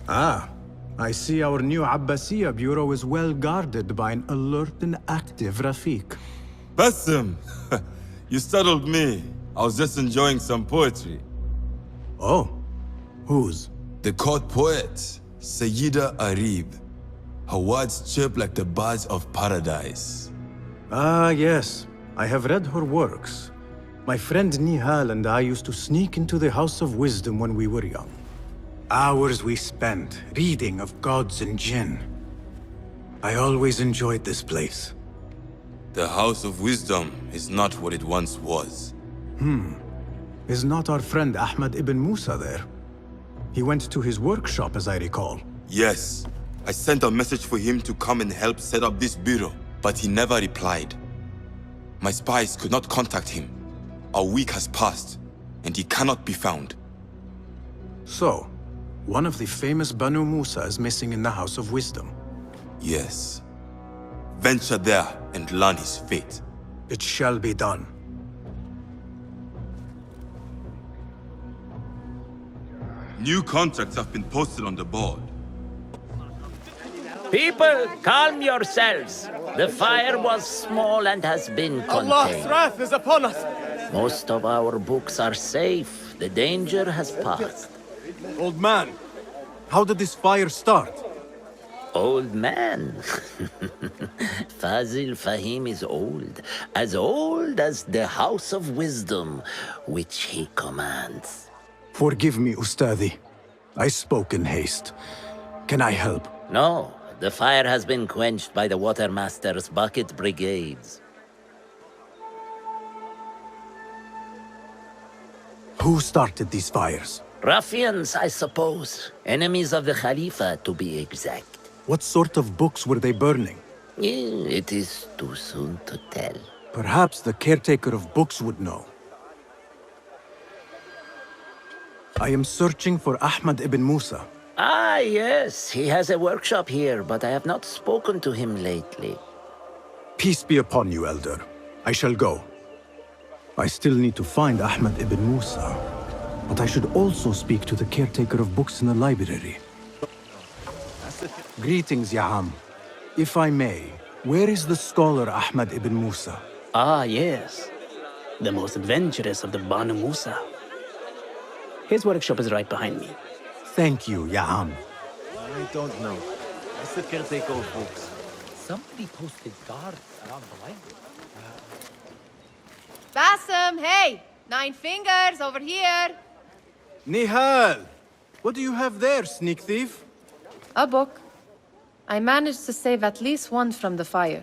Ah, I see our new Abbasiyya bureau is well guarded by an alert and active Rafiq. Bassem! You startled me. I was just enjoying some poetry. Oh, whose? The court poet, Sayyida Arib. Her words chirp like the birds of paradise. Ah, yes. I have read her works. My friend Nihal and I used to sneak into the House of Wisdom when we were young. Hours we spent reading of gods and jinn. I always enjoyed this place. The House of Wisdom is not what it once was. Is not our friend Ahmad ibn Musa there? He went to his workshop, as I recall. Yes, I sent a message for him to come and help set up this bureau, but he never replied. My spies could not contact him. A week has passed, and he cannot be found. So, one of the famous Banu Musa is missing in the House of Wisdom. Yes. Venture there and learn his fate. It shall be done. New contracts have been posted on the board. People, calm yourselves. The fire was small and has been Allah's contained. wrath is upon us! Most of our books are safe. The danger has passed. Old man, how did this fire start? Old man. Fazil Fahim is old as the House of Wisdom, which he commands. Forgive me, Ustadi. I spoke in haste. Can I help? No, the fire has been quenched by the Watermaster's bucket brigades. Who started these fires? Ruffians, I suppose. Enemies of the Khalifa, to be exact. What sort of books were they burning? It is too soon to tell. Perhaps the caretaker of books would know. I am searching for Ahmad ibn Musa. Ah, yes, he has a workshop here, but I have not spoken to him lately. Peace be upon you, Elder. I shall go. I still need to find Ahmad ibn Musa, but I should also speak to the caretaker of books in the library. Greetings, Ya'am. If I may, where is the scholar Ahmad ibn Musa? Ah, yes. The most adventurous of the Banu Musa. His workshop is right behind me. Thank you, Ya'am. I don't know. I said caretaker of books. Somebody posted guards around the library. Bassem, hey! 9 fingers, over here! Nihal! What do you have there, sneak thief? A book. I managed to save at least one from the fire.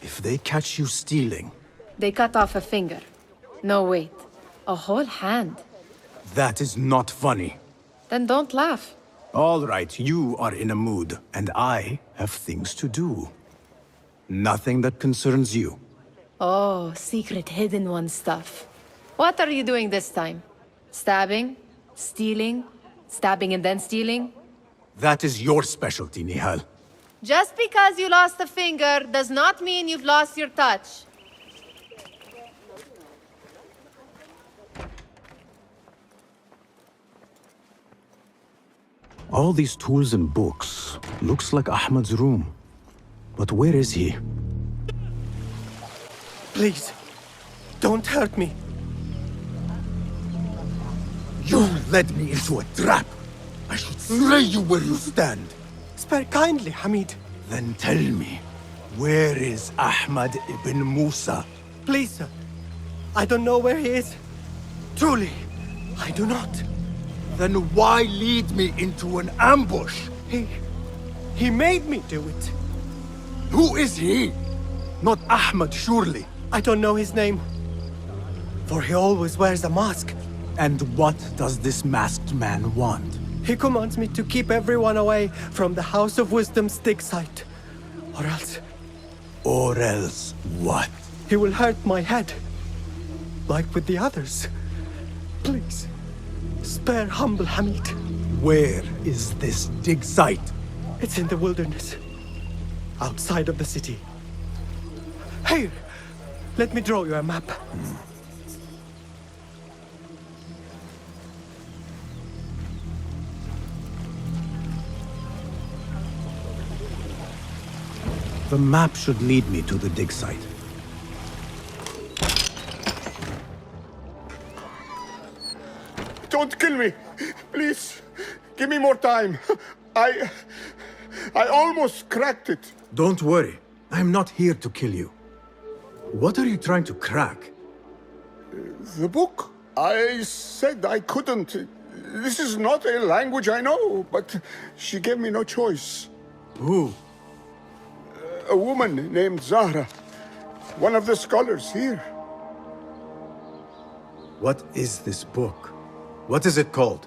If they catch you stealing, They cut off a finger. No, wait. A whole hand. that is not funny. Then don't laugh. All right, you are in a mood, and I have things to do. Nothing that concerns you. Oh, secret hidden one stuff. What are you doing this time? Stabbing? Stealing? Stabbing and then stealing? That is your specialty, Nihal. Just because you lost a finger does not mean you've lost your touch. All these tools and books looks like Ahmad's room. But where is he? Please, don't hurt me. You led me into a trap. I should slay you where you stand. Spare kindly, Hamid. Then tell me, where is Ahmad ibn Musa? Please, sir. I don't know where he is. Truly, I do not. Then why lead me into an ambush? He made me do it. Who is he? Not Ahmad, surely. I don't know his name. For he always wears a mask. And what does this masked man want? He commands me to keep everyone away from the House of Wisdom's dig site. Or else, Or else what? he will hurt my head. Like with the others. Please, spare humble Hamid. Where is this dig site? It's in the wilderness. Outside of the city. Here, let me draw you a map. The map should lead me to the dig site. Don't kill me. Please. Give me more time. I almost cracked it. Don't worry. I'm not here to kill you. What are you trying to crack? The book? I said I couldn't. This is not a language I know, but she gave me no choice. Who? A woman named Zahra. One of the scholars here. What is this book? What is it called?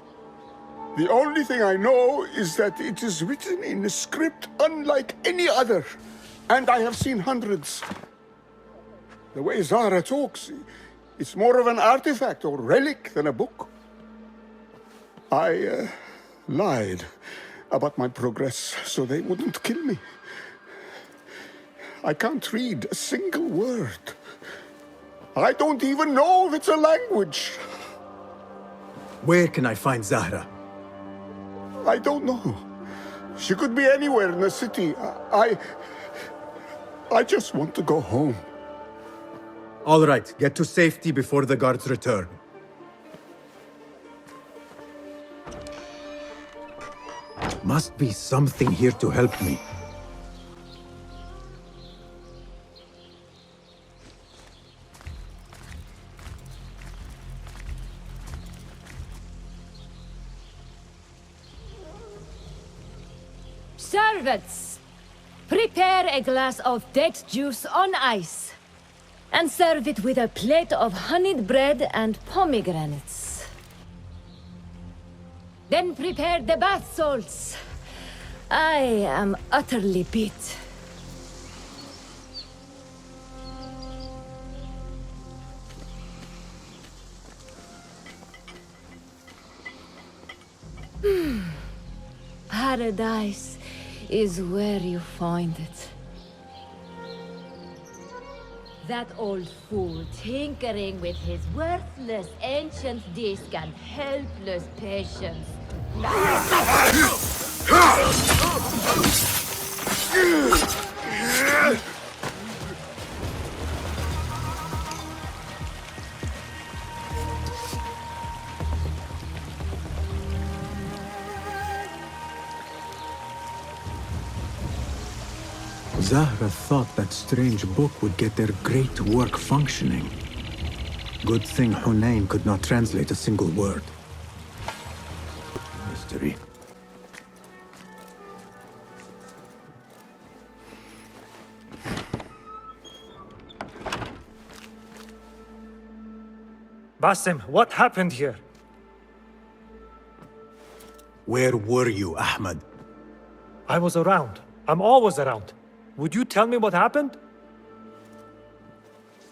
The only thing I know is that it is written in a script unlike any other. And I have seen hundreds. The way Zahra talks, it's more of an artifact or relic than a book. I lied about my progress so they wouldn't kill me. I can't read a single word. I don't even know if it's a language. Where can I find Zahra? I don't know. She could be anywhere in the city. I just want to go home. All right, get to safety before the guards return. Must be something here to help me. Servants, prepare a glass of date juice on ice, and serve it with a plate of honeyed bread and pomegranates. Then prepare the bath salts. I am utterly beat. Paradise is where you find it. That old fool tinkering with his worthless ancient disc and helpless patience. Zahra thought that strange book would get their great work functioning. Good thing Hunain could not translate a single word. Mystery. Basim, what happened here? Where were you, Ahmad? I was around. I'm always around. Would you tell me what happened?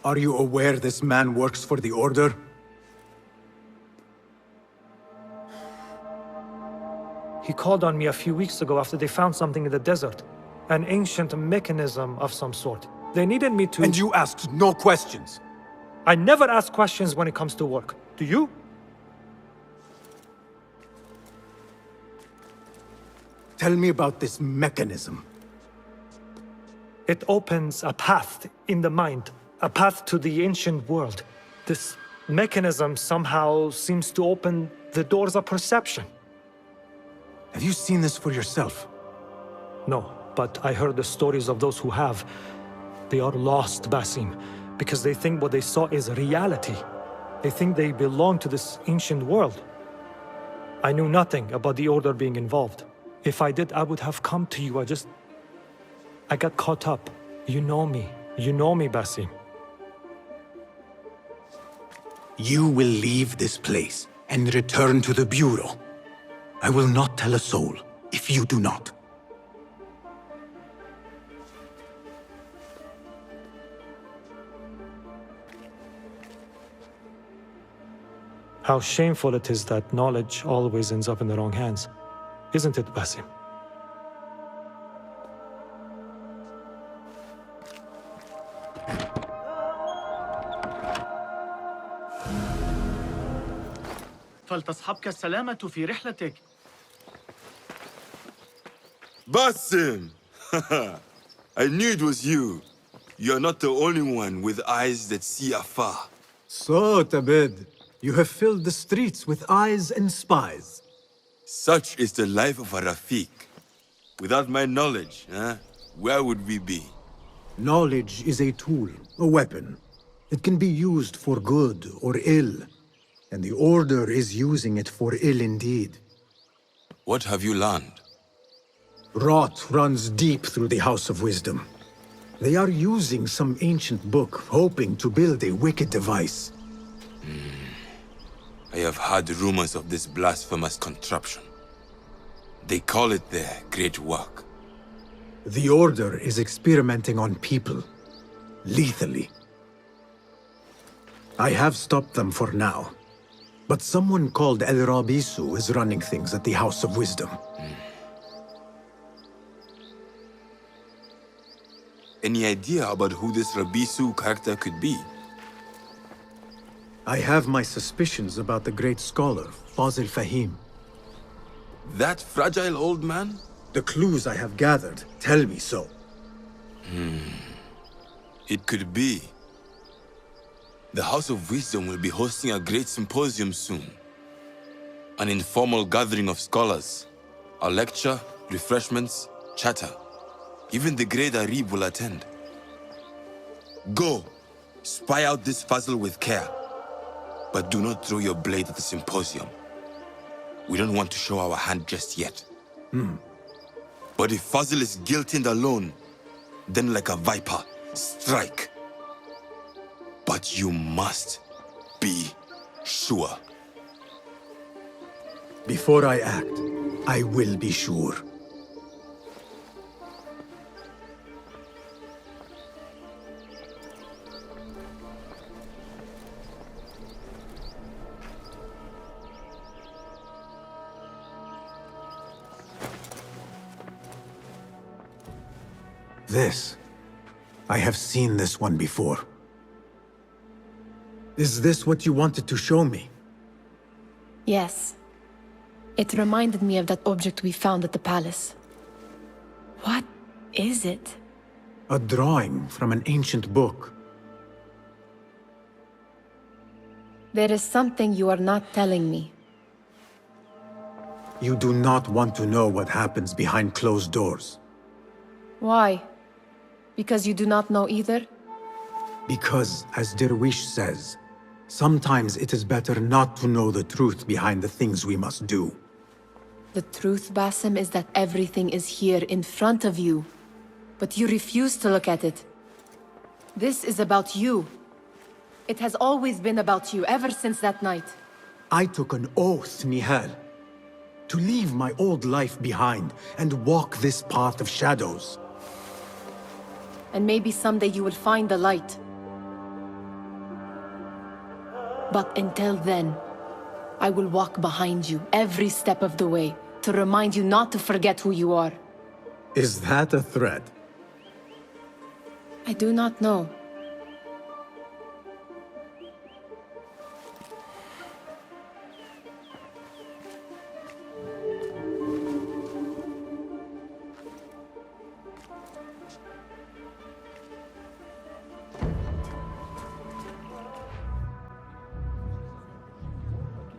Are you aware this man works for the Order? He called on me a few weeks ago after they found something in the desert. An ancient mechanism of some sort. They needed me to... And you asked no questions? I never ask questions when it comes to work. Do you? Tell me about this mechanism. It opens a path in the mind, a path to the ancient world. This mechanism somehow seems to open the doors of perception. Have you seen this for yourself? No, but I heard the stories of those who have. They are lost, Basim, because they think what they saw is reality. They think they belong to this ancient world. I knew nothing about the Order being involved. If I did, I would have come to you. I got caught up. You know me, Basim. You will leave this place and return to the Bureau. I will not tell a soul if you do not. How shameful it is that knowledge always ends up in the wrong hands. Isn't it, Basim? فلتصحبك السلامة في رحلتك. Basim! I knew it was you. You're not the only one with eyes that see afar. So, Tabid, you have filled the streets with eyes and spies. Such is the life of a Rafiq. Without my knowledge, where would we be? Knowledge is a tool, a weapon. It can be used for good or ill, and the Order is using it for ill indeed. What have you learned? Rot runs deep through the House of Wisdom. They are using some ancient book, hoping to build a wicked device. I have heard rumors of this blasphemous contraption. They call it their great work. The Order is experimenting on people, lethally. I have stopped them for now, but someone called El Rabisu is running things at the House of Wisdom. Any idea about who this Rabisu character could be? I have my suspicions about the great scholar, Fazil Fahim. That fragile old man? The clues I have gathered tell me so. It could be. The House of Wisdom will be hosting a great symposium soon. An informal gathering of scholars. A lecture, refreshments, chatter. Even the great Arib will attend. Go, spy out this puzzle with care. But do not throw your blade at the symposium. We don't want to show our hand just yet. But if Fazil is guilty and alone, then like a viper, strike. But you must be sure. Before I act, I will be sure. This. I have seen this one before. Is this what you wanted to show me? Yes. It reminded me of that object we found at the palace. What is it? A drawing from an ancient book. There is something you are not telling me. You do not want to know what happens behind closed doors. Why? Because you do not know either? Because, as Derwish says, sometimes it is better not to know the truth behind the things we must do. The truth, Basim, is that everything is here in front of you. But you refuse to look at it. This is about you. It has always been about you, ever since that night. I took an oath, Nihal, to leave my old life behind and walk this path of shadows. And maybe someday you will find the light. But until then, I will walk behind you every step of the way to remind you not to forget who you are. Is that a threat? I do not know.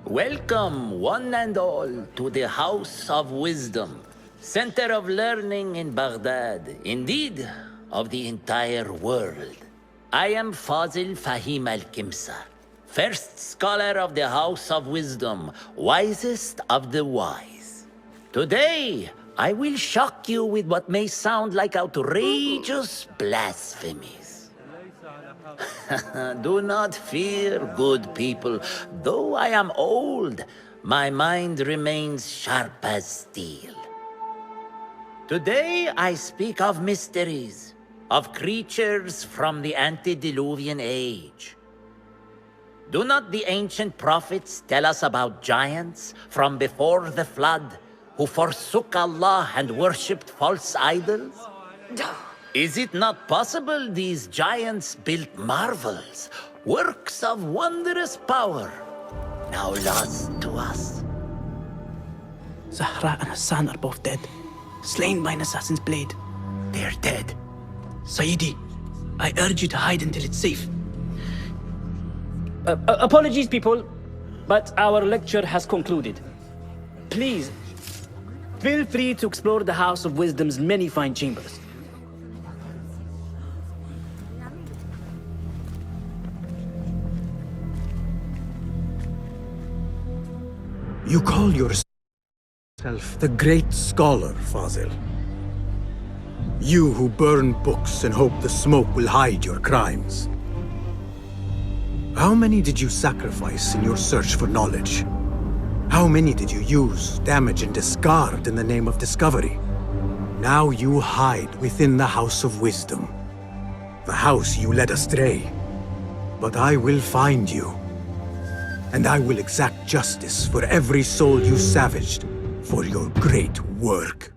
Welcome, one and all, to the House of Wisdom, center of learning in Baghdad, indeed, of the entire world. I am Fazil Fahim al-Kimsa, first scholar of the House of Wisdom, wisest of the wise. Today, I will shock you with what may sound like outrageous blasphemies. Do not fear, good people. Though I am old, my mind remains sharp as steel. Today I speak of mysteries, of creatures from the antediluvian age. Do not the ancient prophets tell us about giants from before the flood who forsook Allah and worshipped false idols? Is it not possible these giants built marvels, works of wondrous power, now lost to us? Zahra and Hassan are both dead, slain by an assassin's blade. They're dead. Sayyidi, I urge you to hide until it's safe. Apologies, people, but our lecture has concluded. Please, feel free to explore the House of Wisdom's many fine chambers. You call yourself the great scholar, Fazil. You who burn books and hope the smoke will hide your crimes. How many did you sacrifice in your search for knowledge? How many did you use, damage, and discard in the name of discovery? Now you hide within the House of Wisdom. The house you led astray. But I will find you. And I will exact justice for every soul you savaged for your great work.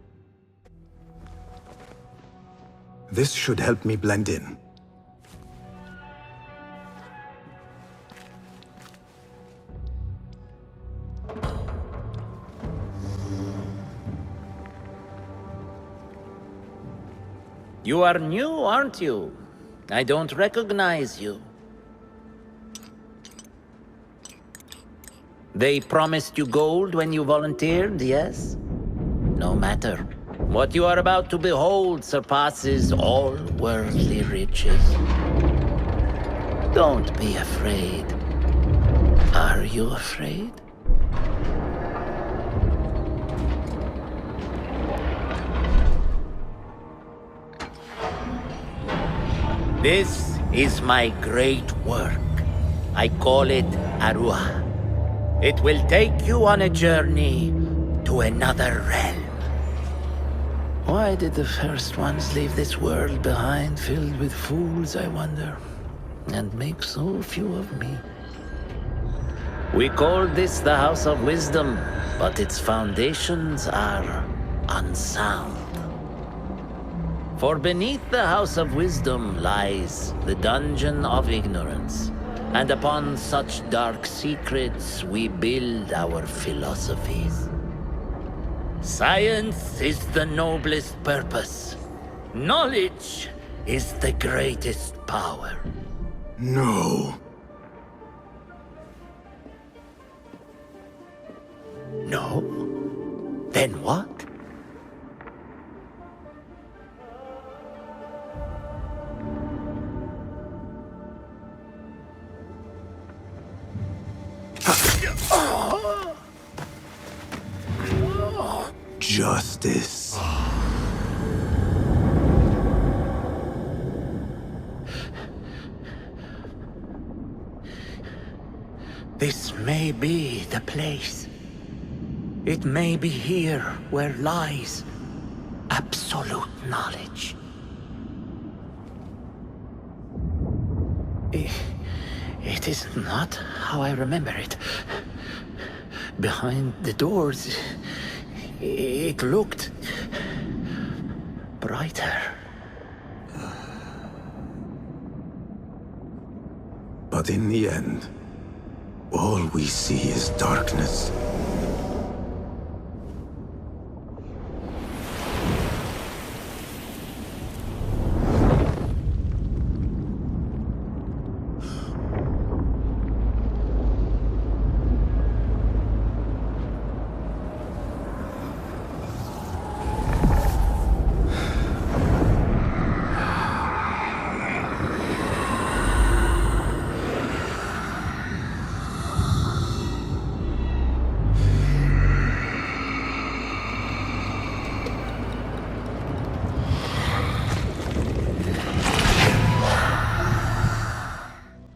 This should help me blend in. You are new, aren't you? I don't recognize you. They promised you gold when you volunteered, yes? No matter. What you are about to behold surpasses all worldly riches. Don't be afraid. Are you afraid? This is my great work. I call it Aruah. It will take you on a journey to another realm. Why did the first ones leave this world behind, filled with fools, I wonder, and make so few of me? We call this the House of Wisdom, but its foundations are unsound. For beneath the House of Wisdom lies the Dungeon of Ignorance, and upon such dark secrets we build our philosophies. Science is the noblest purpose. Knowledge is the greatest power. No. No? Then what? Justice. This may be the place. It may be here where lies absolute knowledge. It is not how I remember it. Behind the doors, it looked brighter. But in the end, all we see is darkness.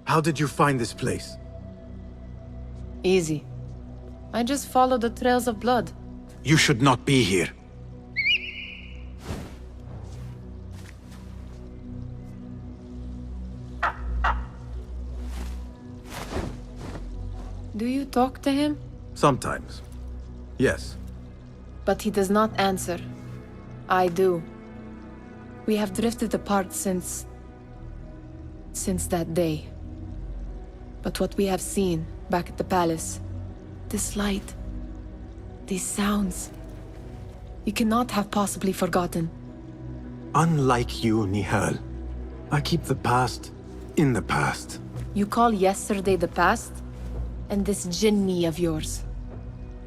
How did you find this place? Easy. I just followed the trails of blood. You should not be here. Do you talk to him? Sometimes. Yes. But he does not answer. I do. We have drifted apart since that day. But what we have seen back at the palace, this light, these sounds, you cannot have possibly forgotten. Unlike you, Nihal, I keep the past in the past. You call yesterday the past? And this jinni of yours?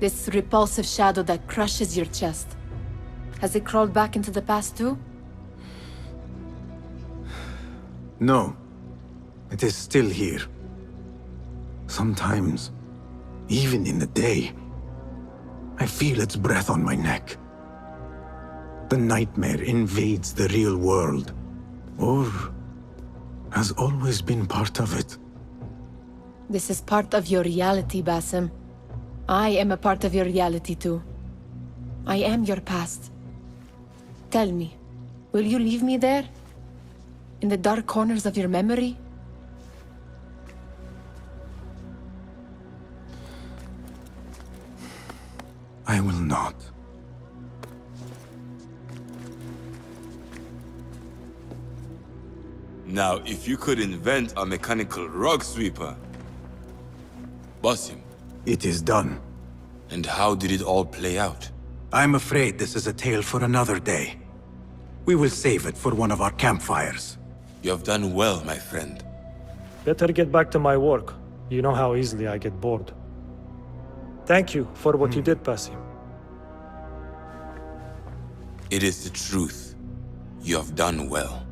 This repulsive shadow that crushes your chest? Has it crawled back into the past too? No. It is still here. Sometimes, even in the day, I feel its breath on my neck. The nightmare invades the real world, or has always been part of it. This is part of your reality, Basim. I am a part of your reality too. I am your past. Tell me, will you leave me there? In the dark corners of your memory? I will not. Now, if you could invent a mechanical rug sweeper... Basim, It is done. and how did it all play out? I'm afraid this is a tale for another day. We will save it for one of our campfires. You have done well, my friend. Better get back to my work. You know how easily I get bored. Thank you for what you did, Basim. It is the truth. You have done well.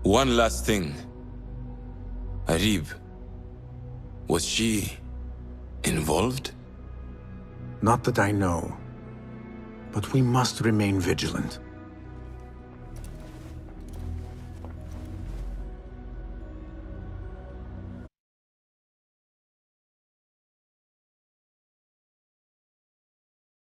One last thing. Arib, was she involved? Not that I know. But we must remain vigilant.